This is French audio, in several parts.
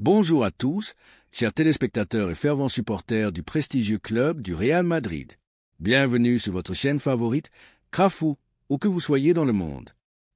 Bonjour à tous, chers téléspectateurs et fervents supporters du prestigieux club du Real Madrid. Bienvenue sur votre chaîne favorite, Crafou, où que vous soyez dans le monde.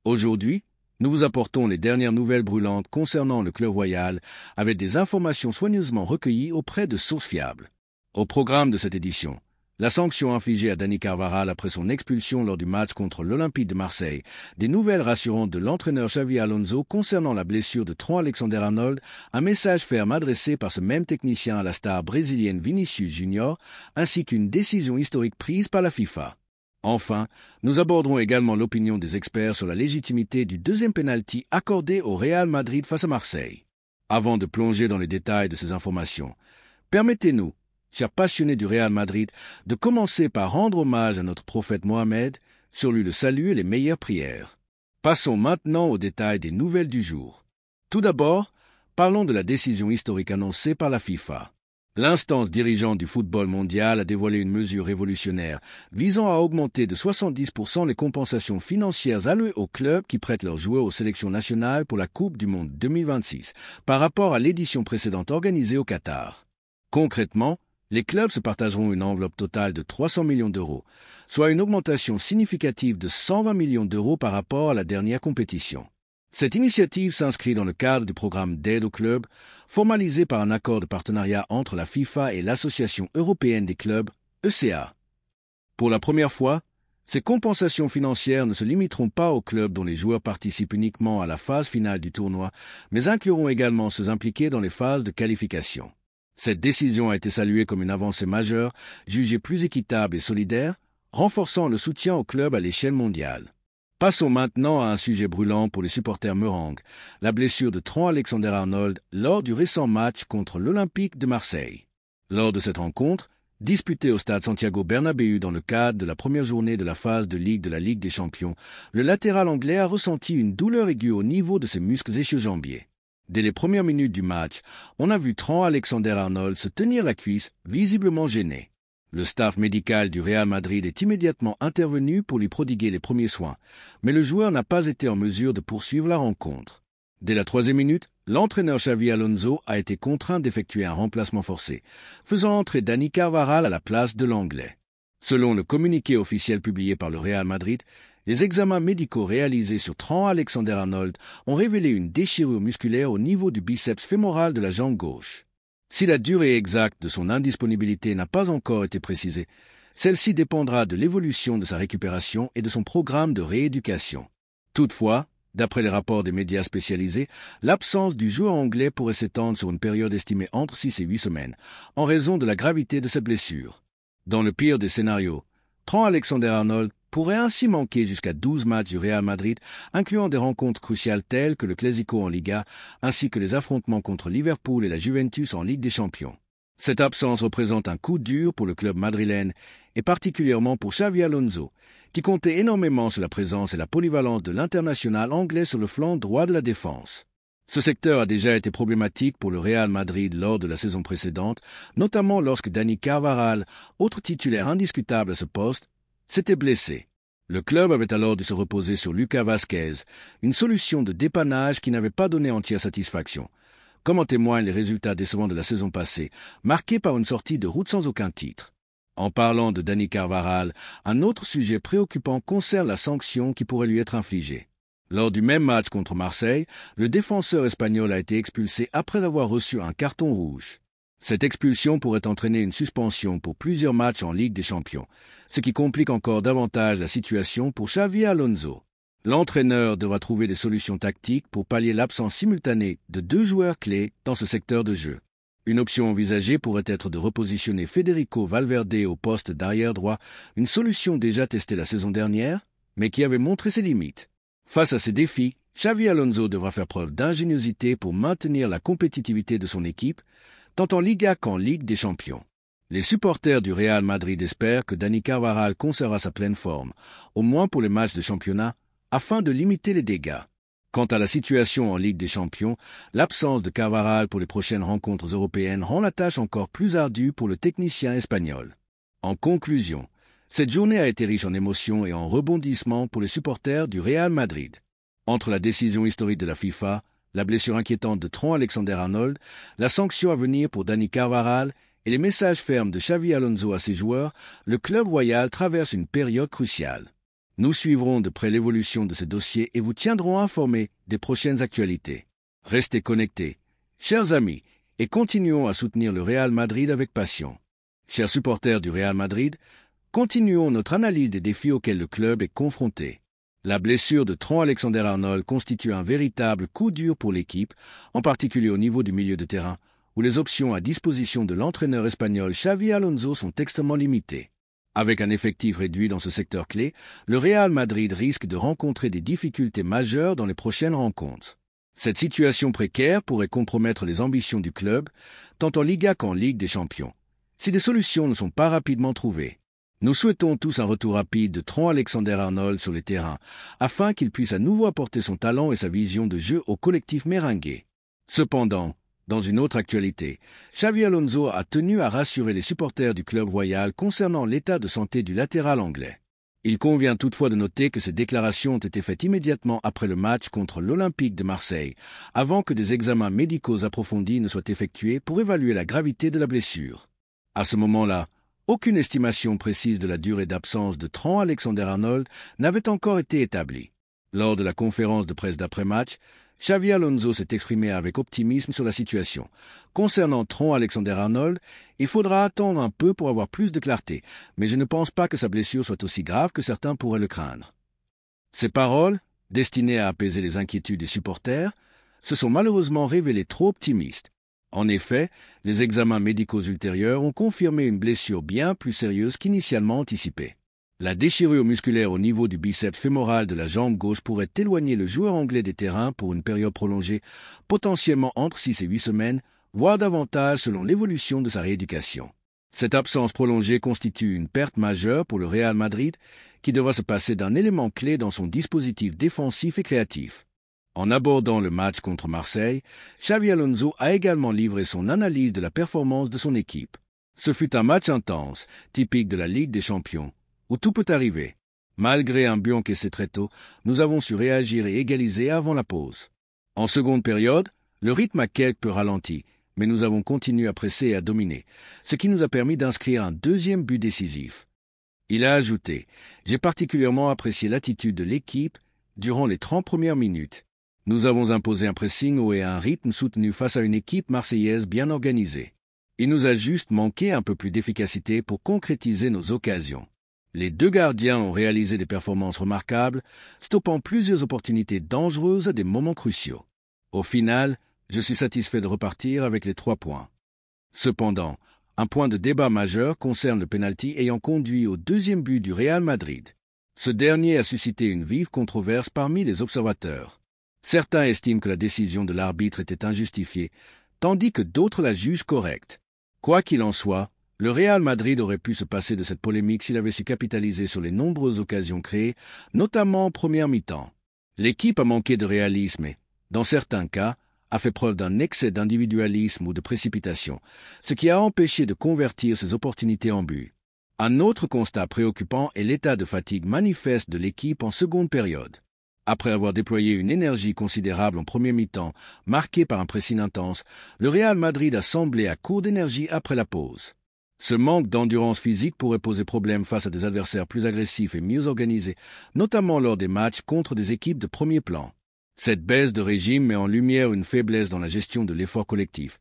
Aujourd'hui, nous vous apportons les dernières nouvelles brûlantes concernant le club royal avec des informations soigneusement recueillies auprès de sources fiables. Au programme de cette édition, la sanction infligée à Dani Carvajal après son expulsion lors du match contre l'Olympique de Marseille, des nouvelles rassurantes de l'entraîneur Xabi Alonso concernant la blessure de Trent Alexander-Arnold, un message ferme adressé par ce même technicien à la star brésilienne Vinicius Junior, ainsi qu'une décision historique prise par la FIFA. Enfin, nous aborderons également l'opinion des experts sur la légitimité du deuxième penalty accordé au Real Madrid face à Marseille. Avant de plonger dans les détails de ces informations, permettez-nous, chers passionnés du Real Madrid, de commencer par rendre hommage à notre prophète Mohamed, sur lui le salut et les meilleures prières. Passons maintenant aux détails des nouvelles du jour. Tout d'abord, parlons de la décision historique annoncée par la FIFA. L'instance dirigeante du football mondial a dévoilé une mesure révolutionnaire visant à augmenter de 70% les compensations financières allouées aux clubs qui prêtent leurs joueurs aux sélections nationales pour la Coupe du Monde 2026 par rapport à l'édition précédente organisée au Qatar. Concrètement, les clubs se partageront une enveloppe totale de 300 millions d'euros, soit une augmentation significative de 120 millions d'euros par rapport à la dernière compétition. Cette initiative s'inscrit dans le cadre du programme d'aide aux clubs, formalisé par un accord de partenariat entre la FIFA et l'Association européenne des clubs, ECA. Pour la première fois, ces compensations financières ne se limiteront pas aux clubs dont les joueurs participent uniquement à la phase finale du tournoi, mais incluront également ceux impliqués dans les phases de qualification. Cette décision a été saluée comme une avancée majeure, jugée plus équitable et solidaire, renforçant le soutien aux clubs à l'échelle mondiale. Passons maintenant à un sujet brûlant pour les supporters meringues, la blessure de Trent Alexander-Arnold lors du récent match contre l'Olympique de Marseille. Lors de cette rencontre, disputée au stade Santiago Bernabéu dans le cadre de la première journée de la phase de Ligue de la Ligue des Champions, le latéral anglais a ressenti une douleur aiguë au niveau de ses muscles ischio-jambiers. Dès les premières minutes du match, on a vu Trent Alexander-Arnold se tenir la cuisse, visiblement gêné. Le staff médical du Real Madrid est immédiatement intervenu pour lui prodiguer les premiers soins, mais le joueur n'a pas été en mesure de poursuivre la rencontre. Dès la 3e minute, l'entraîneur Xabi Alonso a été contraint d'effectuer un remplacement forcé, faisant entrer Dani Carvajal à la place de l'Anglais. Selon le communiqué officiel publié par le Real Madrid, les examens médicaux réalisés sur Trent Alexander-Arnold ont révélé une déchirure musculaire au niveau du biceps fémoral de la jambe gauche. Si la durée exacte de son indisponibilité n'a pas encore été précisée, celle-ci dépendra de l'évolution de sa récupération et de son programme de rééducation. Toutefois, d'après les rapports des médias spécialisés, l'absence du joueur anglais pourrait s'étendre sur une période estimée entre 6 et 8 semaines, en raison de la gravité de cette blessure. Dans le pire des scénarios, Trent Alexander-Arnold pourrait ainsi manquer jusqu'à 12 matchs du Real Madrid, incluant des rencontres cruciales telles que le Clásico en Liga, ainsi que les affrontements contre Liverpool et la Juventus en Ligue des Champions. Cette absence représente un coup dur pour le club madrilène, et particulièrement pour Xabi Alonso, qui comptait énormément sur la présence et la polyvalence de l'international anglais sur le flanc droit de la défense. Ce secteur a déjà été problématique pour le Real Madrid lors de la saison précédente, notamment lorsque Dani Carvajal, autre titulaire indiscutable à ce poste, s'était blessé. Le club avait alors dû se reposer sur Lucas Vázquez, une solution de dépannage qui n'avait pas donné entière satisfaction, comme en témoignent les résultats décevants de la saison passée, marqués par une sortie de route sans aucun titre. En parlant de Dani Carvajal, un autre sujet préoccupant concerne la sanction qui pourrait lui être infligée. Lors du même match contre Marseille, le défenseur espagnol a été expulsé après avoir reçu un carton rouge. Cette expulsion pourrait entraîner une suspension pour plusieurs matchs en Ligue des Champions, ce qui complique encore davantage la situation pour Xabi Alonso. L'entraîneur devra trouver des solutions tactiques pour pallier l'absence simultanée de 2 joueurs clés dans ce secteur de jeu. Une option envisagée pourrait être de repositionner Federico Valverde au poste d'arrière droit, une solution déjà testée la saison dernière, mais qui avait montré ses limites. Face à ces défis, Xabi Alonso devra faire preuve d'ingéniosité pour maintenir la compétitivité de son équipe, tant en Liga qu'en Ligue des Champions. Les supporters du Real Madrid espèrent que Dani Carvajal conservera sa pleine forme, au moins pour les matchs de championnat, afin de limiter les dégâts. Quant à la situation en Ligue des Champions, l'absence de Carvajal pour les prochaines rencontres européennes rend la tâche encore plus ardue pour le technicien espagnol. En conclusion, cette journée a été riche en émotions et en rebondissements pour les supporters du Real Madrid. Entre la décision historique de la FIFA, la blessure inquiétante de Trent Alexander-Arnold, la sanction à venir pour Dani Carvajal et les messages fermes de Xavi Alonso à ses joueurs, le club royal traverse une période cruciale. Nous suivrons de près l'évolution de ce dossier et vous tiendrons informés des prochaines actualités. Restez connectés, chers amis, et continuons à soutenir le Real Madrid avec passion. Chers supporters du Real Madrid, continuons notre analyse des défis auxquels le club est confronté. La blessure de Trent Alexander-Arnold constitue un véritable coup dur pour l'équipe, en particulier au niveau du milieu de terrain, où les options à disposition de l'entraîneur espagnol Xavi Alonso sont extrêmement limitées. Avec un effectif réduit dans ce secteur clé, le Real Madrid risque de rencontrer des difficultés majeures dans les prochaines rencontres. Cette situation précaire pourrait compromettre les ambitions du club, tant en Liga qu'en Ligue des Champions, si des solutions ne sont pas rapidement trouvées. Nous souhaitons tous un retour rapide de Trent Alexander-Arnold sur les terrains, afin qu'il puisse à nouveau apporter son talent et sa vision de jeu au collectif merengue. Cependant, dans une autre actualité, Xavi Alonso a tenu à rassurer les supporters du club royal concernant l'état de santé du latéral anglais. Il convient toutefois de noter que ces déclarations ont été faites immédiatement après le match contre l'Olympique de Marseille, avant que des examens médicaux approfondis ne soient effectués pour évaluer la gravité de la blessure. À ce moment-là, aucune estimation précise de la durée d'absence de Trent Alexander-Arnold n'avait encore été établie. Lors de la conférence de presse d'après-match, Xavi Alonso s'est exprimé avec optimisme sur la situation. Concernant Trent Alexander-Arnold, il faudra attendre un peu pour avoir plus de clarté, mais je ne pense pas que sa blessure soit aussi grave que certains pourraient le craindre. Ces paroles, destinées à apaiser les inquiétudes des supporters, se sont malheureusement révélées trop optimistes. En effet, les examens médicaux ultérieurs ont confirmé une blessure bien plus sérieuse qu'initialement anticipée. La déchirure musculaire au niveau du biceps fémoral de la jambe gauche pourrait éloigner le joueur anglais des terrains pour une période prolongée, potentiellement entre 6 et 8 semaines, voire davantage selon l'évolution de sa rééducation. Cette absence prolongée constitue une perte majeure pour le Real Madrid, qui devra se passer d'un élément clé dans son dispositif défensif et créatif. En abordant le match contre Marseille, Xavi Alonso a également livré son analyse de la performance de son équipe. Ce fut un match intense, typique de la Ligue des Champions, où tout peut arriver. Malgré un but encaissé très tôt, nous avons su réagir et égaliser avant la pause. En seconde période, le rythme a quelque peu ralenti, mais nous avons continué à presser et à dominer, ce qui nous a permis d'inscrire un deuxième but décisif. Il a ajouté « J'ai particulièrement apprécié l'attitude de l'équipe durant les 30 premières minutes. Nous avons imposé un pressing haut et un rythme soutenu face à une équipe marseillaise bien organisée. Il nous a juste manqué un peu plus d'efficacité pour concrétiser nos occasions. Les deux gardiens ont réalisé des performances remarquables, stoppant plusieurs opportunités dangereuses à des moments cruciaux. Au final, je suis satisfait de repartir avec les 3 points. Cependant, un point de débat majeur concerne le pénalty ayant conduit au deuxième but du Real Madrid. Ce dernier a suscité une vive controverse parmi les observateurs. Certains estiment que la décision de l'arbitre était injustifiée, tandis que d'autres la jugent correcte. Quoi qu'il en soit, le Real Madrid aurait pu se passer de cette polémique s'il avait su capitaliser sur les nombreuses occasions créées, notamment en première mi-temps. L'équipe a manqué de réalisme et, dans certains cas, a fait preuve d'un excès d'individualisme ou de précipitation, ce qui a empêché de convertir ces opportunités en but. Un autre constat préoccupant est l'état de fatigue manifeste de l'équipe en seconde période. Après avoir déployé une énergie considérable en premier mi-temps, marquée par un pressing intense, le Real Madrid a semblé à court d'énergie après la pause. Ce manque d'endurance physique pourrait poser problème face à des adversaires plus agressifs et mieux organisés, notamment lors des matchs contre des équipes de premier plan. Cette baisse de régime met en lumière une faiblesse dans la gestion de l'effort collectif,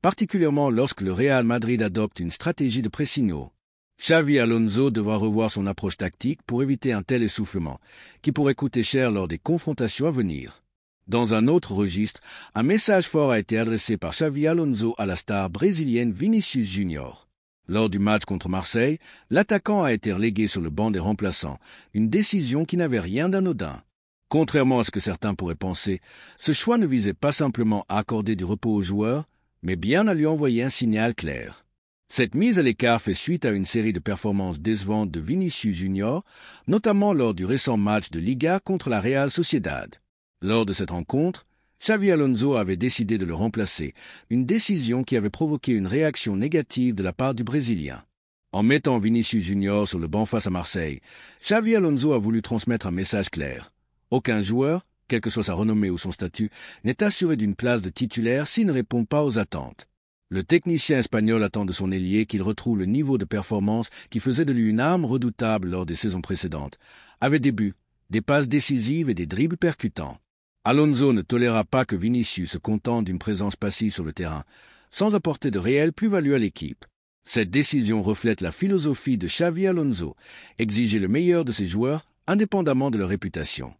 particulièrement lorsque le Real Madrid adopte une stratégie de pressing haut. Xavi Alonso devra revoir son approche tactique pour éviter un tel essoufflement, qui pourrait coûter cher lors des confrontations à venir. Dans un autre registre, un message fort a été adressé par Xavi Alonso à la star brésilienne Vinicius Junior. Lors du match contre Marseille, l'attaquant a été relégué sur le banc des remplaçants, une décision qui n'avait rien d'anodin. Contrairement à ce que certains pourraient penser, ce choix ne visait pas simplement à accorder du repos au joueur, mais bien à lui envoyer un signal clair. Cette mise à l'écart fait suite à une série de performances décevantes de Vinicius Junior, notamment lors du récent match de Liga contre la Real Sociedad. Lors de cette rencontre, Xavi Alonso avait décidé de le remplacer, une décision qui avait provoqué une réaction négative de la part du Brésilien. En mettant Vinicius Junior sur le banc face à Marseille, Xavi Alonso a voulu transmettre un message clair. Aucun joueur, quelle que soit sa renommée ou son statut, n'est assuré d'une place de titulaire s'il ne répond pas aux attentes. Le technicien espagnol attend de son ailier qu'il retrouve le niveau de performance qui faisait de lui une arme redoutable lors des saisons précédentes, avec des buts, des passes décisives et des dribbles percutants. Alonso ne tolérera pas que Vinicius se contente d'une présence passive sur le terrain, sans apporter de réelle plus-value à l'équipe. Cette décision reflète la philosophie de Xavi Alonso, exiger le meilleur de ses joueurs indépendamment de leur réputation.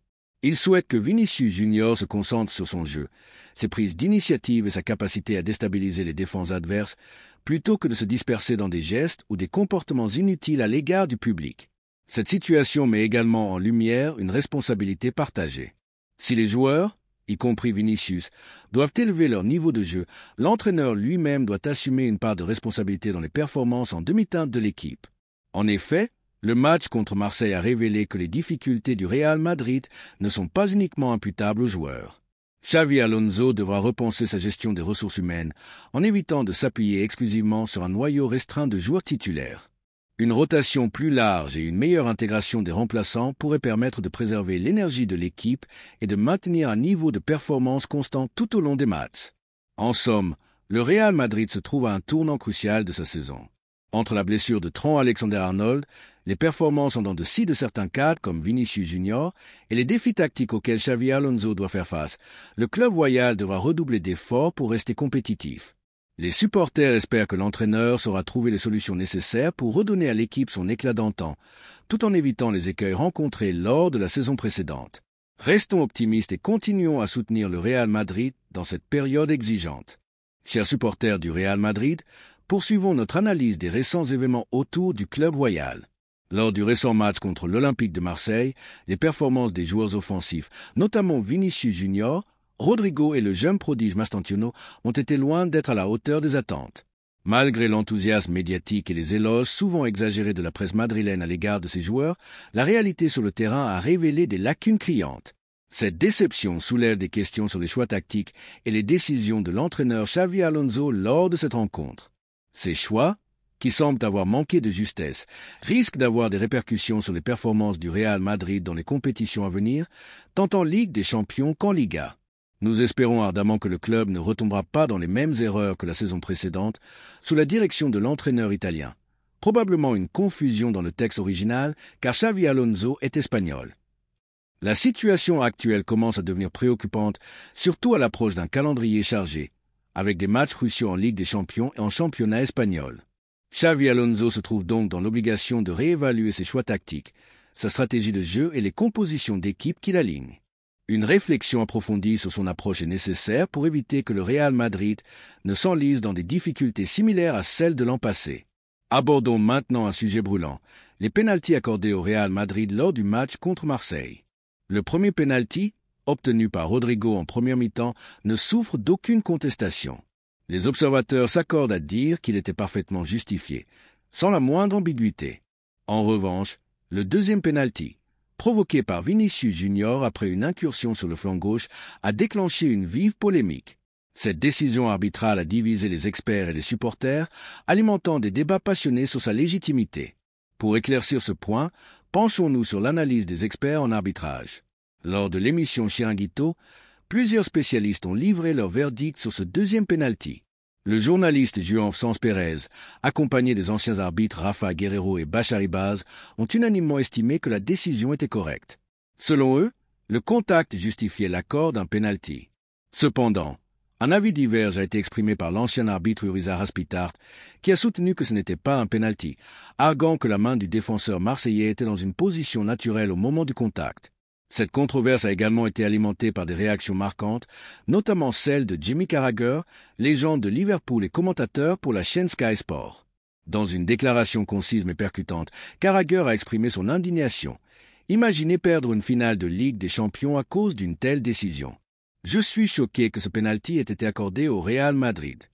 Il souhaite que Vinicius Junior se concentre sur son jeu, ses prises d'initiative et sa capacité à déstabiliser les défenses adverses, plutôt que de se disperser dans des gestes ou des comportements inutiles à l'égard du public. Cette situation met également en lumière une responsabilité partagée. Si les joueurs, y compris Vinicius, doivent élever leur niveau de jeu, l'entraîneur lui-même doit assumer une part de responsabilité dans les performances en demi-teinte de l'équipe. En effet, le match contre Marseille a révélé que les difficultés du Real Madrid ne sont pas uniquement imputables aux joueurs. Xavi Alonso devra repenser sa gestion des ressources humaines en évitant de s'appuyer exclusivement sur un noyau restreint de joueurs titulaires. Une rotation plus large et une meilleure intégration des remplaçants pourraient permettre de préserver l'énergie de l'équipe et de maintenir un niveau de performance constant tout au long des matchs. En somme, le Real Madrid se trouve à un tournant crucial de sa saison. Entre la blessure de Trent Alexander-Arnold, les performances en dents de scie de certains cadres comme Vinicius Junior et les défis tactiques auxquels Xavi Alonso doit faire face, le club royal devra redoubler d'efforts pour rester compétitif. Les supporters espèrent que l'entraîneur saura trouver les solutions nécessaires pour redonner à l'équipe son éclat d'antan, tout en évitant les écueils rencontrés lors de la saison précédente. Restons optimistes et continuons à soutenir le Real Madrid dans cette période exigeante. Chers supporters du Real Madrid, poursuivons notre analyse des récents événements autour du club royal. Lors du récent match contre l'Olympique de Marseille, les performances des joueurs offensifs, notamment Vinicius Junior, Rodrigo et le jeune prodige Mastantuono, ont été loin d'être à la hauteur des attentes. Malgré l'enthousiasme médiatique et les éloges souvent exagérés de la presse madrilène à l'égard de ces joueurs, la réalité sur le terrain a révélé des lacunes criantes. Cette déception soulève des questions sur les choix tactiques et les décisions de l'entraîneur Xavi Alonso lors de cette rencontre. Ces choix, qui semblent avoir manqué de justesse, risquent d'avoir des répercussions sur les performances du Real Madrid dans les compétitions à venir, tant en Ligue des Champions qu'en Liga. Nous espérons ardemment que le club ne retombera pas dans les mêmes erreurs que la saison précédente, sous la direction de l'entraîneur italien. Probablement une confusion dans le texte original, car Xavi Alonso est espagnol. La situation actuelle commence à devenir préoccupante, surtout à l'approche d'un calendrier chargé, avec des matchs cruciaux en Ligue des Champions et en championnat espagnol. Xavi Alonso se trouve donc dans l'obligation de réévaluer ses choix tactiques, sa stratégie de jeu et les compositions d'équipe qui l'alignent. Une réflexion approfondie sur son approche est nécessaire pour éviter que le Real Madrid ne s'enlise dans des difficultés similaires à celles de l'an passé. Abordons maintenant un sujet brûlant, les pénaltys accordés au Real Madrid lors du match contre Marseille. Le premier pénalty, obtenu par Rodrigo en première mi-temps, ne souffre d'aucune contestation. Les observateurs s'accordent à dire qu'il était parfaitement justifié, sans la moindre ambiguïté. En revanche, le deuxième pénalty, provoqué par Vinicius Junior après une incursion sur le flanc gauche, a déclenché une vive polémique. Cette décision arbitrale a divisé les experts et les supporters, alimentant des débats passionnés sur sa légitimité. Pour éclaircir ce point, penchons-nous sur l'analyse des experts en arbitrage. Lors de l'émission Chiringuito, plusieurs spécialistes ont livré leur verdict sur ce deuxième pénalty. Le journaliste Juan Sanz Pérez, accompagné des anciens arbitres Rafa Guerrero et Bachar Ibaz, ont unanimement estimé que la décision était correcte. Selon eux, le contact justifiait l'accord d'un pénalty. Cependant, un avis diverge a été exprimé par l'ancien arbitre Urizar Aspitart, qui a soutenu que ce n'était pas un pénalty, arguant que la main du défenseur marseillais était dans une position naturelle au moment du contact. Cette controverse a également été alimentée par des réactions marquantes, notamment celle de Jimmy Carragher, légende de Liverpool et commentateur pour la chaîne Sky Sport. Dans une déclaration concise mais percutante, Carragher a exprimé son indignation. Imaginez perdre une finale de Ligue des Champions à cause d'une telle décision. Je suis choqué que ce pénalty ait été accordé au Real Madrid.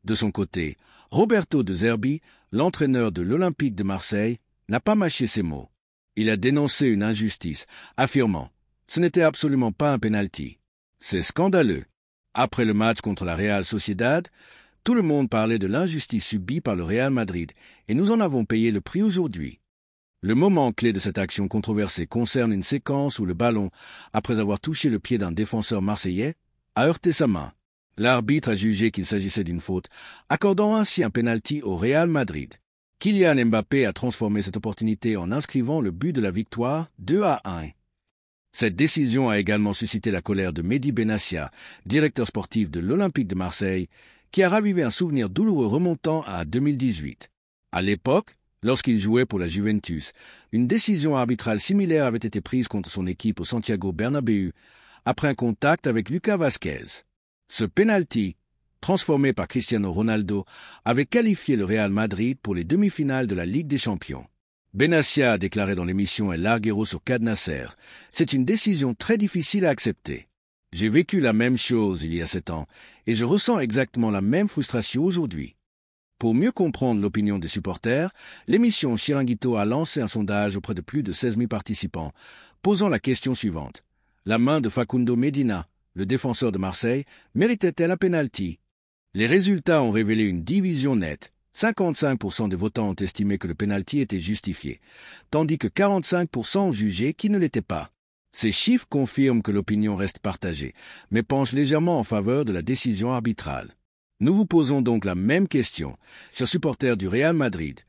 De son côté, Roberto De Zerbi, l'entraîneur de l'Olympique de Marseille, n'a pas mâché ses mots. Il a dénoncé une injustice, affirmant « Ce n'était absolument pas un pénalty. C'est scandaleux. » Après le match contre la Real Sociedad, tout le monde parlait de l'injustice subie par le Real Madrid et nous en avons payé le prix aujourd'hui. Le moment clé de cette action controversée concerne une séquence où le ballon, après avoir touché le pied d'un défenseur marseillais, a heurté sa main. L'arbitre a jugé qu'il s'agissait d'une faute, accordant ainsi un pénalty au Real Madrid. Kylian Mbappé a transformé cette opportunité en inscrivant le but de la victoire 2-1. Cette décision a également suscité la colère de Mehdi Benassia, directeur sportif de l'Olympique de Marseille, qui a ravivé un souvenir douloureux remontant à 2018. À l'époque, lorsqu'il jouait pour la Juventus, une décision arbitrale similaire avait été prise contre son équipe au Santiago Bernabéu, après un contact avec Lucas Vazquez. Ce penalty, transformé par Cristiano Ronaldo, avait qualifié le Real Madrid pour les demi-finales de la Ligue des Champions. Benassia a déclaré dans l'émission El Larguero sur Cadnasser, « C'est une décision très difficile à accepter. J'ai vécu la même chose il y a 7 ans, et je ressens exactement la même frustration aujourd'hui. » Pour mieux comprendre l'opinion des supporters, l'émission Chiringuito a lancé un sondage auprès de plus de 16 000 participants, posant la question suivante. La main de Facundo Medina, le défenseur de Marseille, méritait-elle un penalty? Les résultats ont révélé une division nette. 55% des votants ont estimé que le penalty était justifié, tandis que 45% ont jugé qu'il ne l'était pas. Ces chiffres confirment que l'opinion reste partagée, mais penche légèrement en faveur de la décision arbitrale. Nous vous posons donc la même question. Chers supporters du Real Madrid,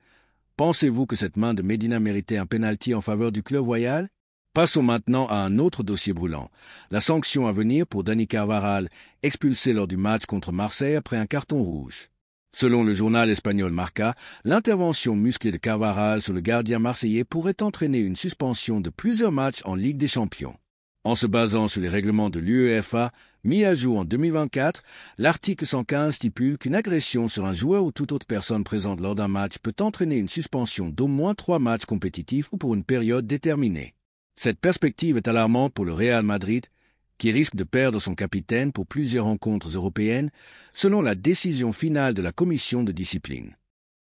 pensez-vous que cette main de Medina méritait un penalty en faveur du club royal? Passons maintenant à un autre dossier brûlant. La sanction à venir pour Dani Carvajal, expulsé lors du match contre Marseille après un carton rouge. Selon le journal espagnol Marca, l'intervention musclée de Carvajal sur le gardien marseillais pourrait entraîner une suspension de plusieurs matchs en Ligue des Champions. En se basant sur les règlements de l'UEFA, mis à jour en 2024, l'article 115 stipule qu'une agression sur un joueur ou toute autre personne présente lors d'un match peut entraîner une suspension d'au moins 3 matchs compétitifs ou pour une période déterminée. Cette perspective est alarmante pour le Real Madrid, qui risque de perdre son capitaine pour plusieurs rencontres européennes, selon la décision finale de la commission de discipline.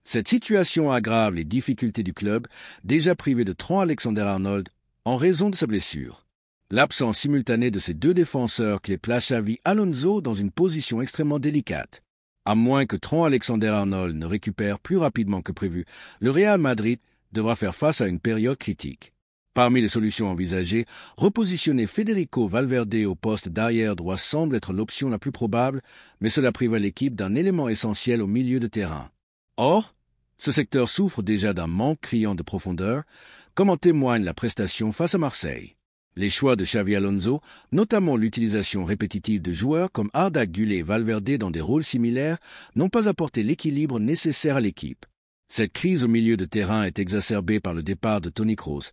Cette situation aggrave les difficultés du club, déjà privé de Trent Alexander-Arnold, en raison de sa blessure. L'absence simultanée de ces 2 défenseurs clés place Xavi Alonso dans une position extrêmement délicate. À moins que Trent Alexander-Arnold ne récupère plus rapidement que prévu, le Real Madrid devra faire face à une période critique. Parmi les solutions envisagées, repositionner Federico Valverde au poste d'arrière droit semble être l'option la plus probable, mais cela prive l'équipe d'un élément essentiel au milieu de terrain. Or, ce secteur souffre déjà d'un manque criant de profondeur, comme en témoigne la prestation face à Marseille. Les choix de Xavi Alonso, notamment l'utilisation répétitive de joueurs comme Arda Güler et Valverde dans des rôles similaires, n'ont pas apporté l'équilibre nécessaire à l'équipe. Cette crise au milieu de terrain est exacerbée par le départ de Toni Kroos,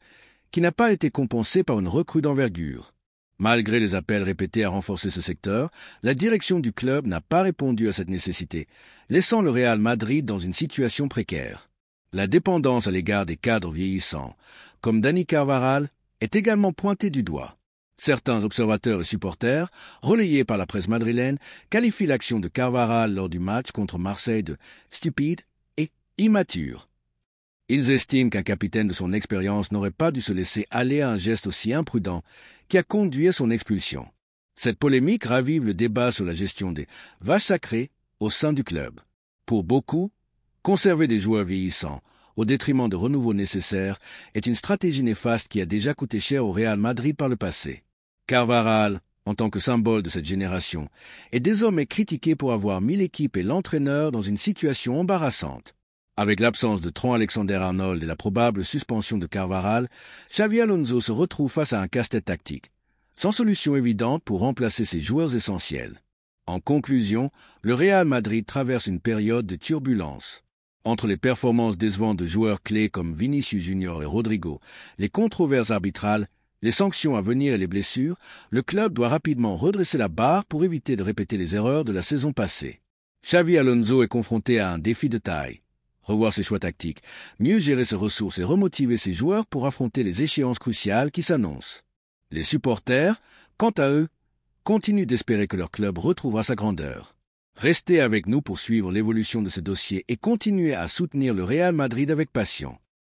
qui n'a pas été compensé par une recrue d'envergure. Malgré les appels répétés à renforcer ce secteur, la direction du club n'a pas répondu à cette nécessité, laissant le Real Madrid dans une situation précaire. La dépendance à l'égard des cadres vieillissants, comme Dani Carvajal, est également pointée du doigt. Certains observateurs et supporters, relayés par la presse madrilène, qualifient l'action de Carvajal lors du match contre Marseille de stupide et immature. Ils estiment qu'un capitaine de son expérience n'aurait pas dû se laisser aller à un geste aussi imprudent qui a conduit à son expulsion. Cette polémique ravive le débat sur la gestion des vaches sacrées au sein du club. Pour beaucoup, conserver des joueurs vieillissants au détriment de renouveau nécessaires est une stratégie néfaste qui a déjà coûté cher au Real Madrid par le passé. Carvajal, en tant que symbole de cette génération, est désormais critiqué pour avoir mis l'équipe et l'entraîneur dans une situation embarrassante. Avec l'absence de Trent Alexander-Arnold et la probable suspension de Carvajal, Xavi Alonso se retrouve face à un casse-tête tactique, sans solution évidente pour remplacer ses joueurs essentiels. En conclusion, le Real Madrid traverse une période de turbulence. Entre les performances décevantes de joueurs clés comme Vinicius Junior et Rodrigo, les controverses arbitrales, les sanctions à venir et les blessures, le club doit rapidement redresser la barre pour éviter de répéter les erreurs de la saison passée. Xavi Alonso est confronté à un défi de taille. Revoir ses choix tactiques, mieux gérer ses ressources et remotiver ses joueurs pour affronter les échéances cruciales qui s'annoncent. Les supporters, quant à eux, continuent d'espérer que leur club retrouvera sa grandeur. Restez avec nous pour suivre l'évolution de ce dossier et continuez à soutenir le Real Madrid avec passion.